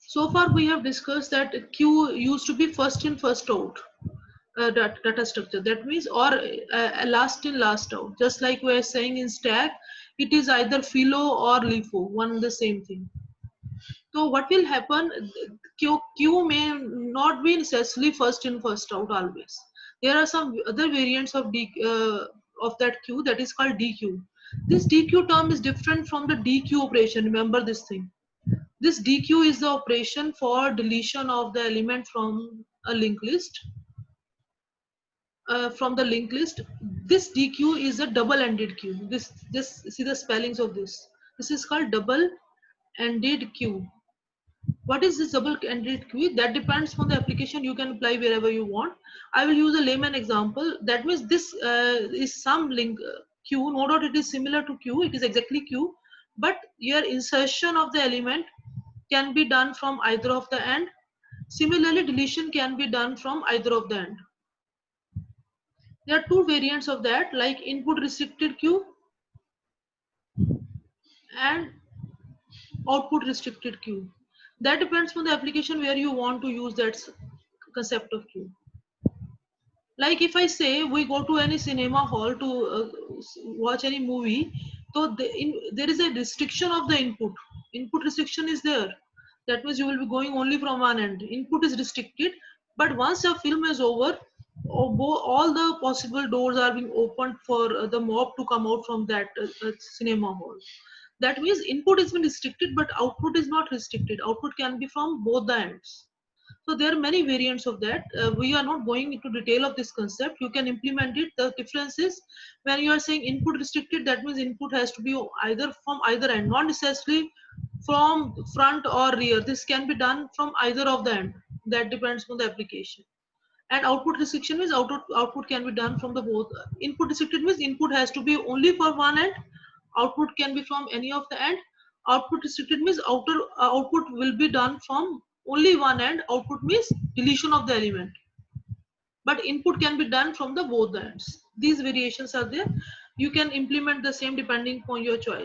So far we have discussed that queue used to be first in first out data structure. That means or last in last out. Just like we are saying in stack, it is either philo or LIFO, one and the same thing. So what will happen? Queue may not be necessarily first in first out always. There are some other variants of that queue that is called DQ. This DQ term is different from the DQ operation. Remember this thing. This DQ is the operation for deletion of the element from a linked list. From the linked list, this DQ is a double-ended queue. This just see the spellings of this. This is called double-ended queue. What is this double-ended queue? That depends on the application. You can apply wherever you want. I will use a layman example. That means this is some link queue. No doubt it is similar to queue. It is exactly queue, but your insertion of the element can be done from either of the end. Similarly, deletion can be done from either of the end. There are two variants of that, like input restricted queue and output restricted queue. That depends on the application where you want to use that concept of queue. Like if I say we go to any cinema hall to watch any movie, so there is a restriction of the input. Input restriction is there. That means you will be going only from one end. Input is restricted, but once the film is over, all the possible doors are being opened for the mob to come out from that cinema hall. That means input is been restricted, but output is not restricted. Output can be from both the ends. So there are many variants of that. We are not going into detail of this concept. You can implement it. The difference is when you are saying input restricted, that means input has to be either from either end, not necessarily from front or rear. This can be done from either of the end. That depends on the application. And output restriction means output can be done from the both. Input restricted means input has to be only for one end. Output can be from any of the end. Output restricted means output will be done from only one end. Output means deletion of the element, but input can be done from the both ends. These variations are there. You can implement the same depending on your choice.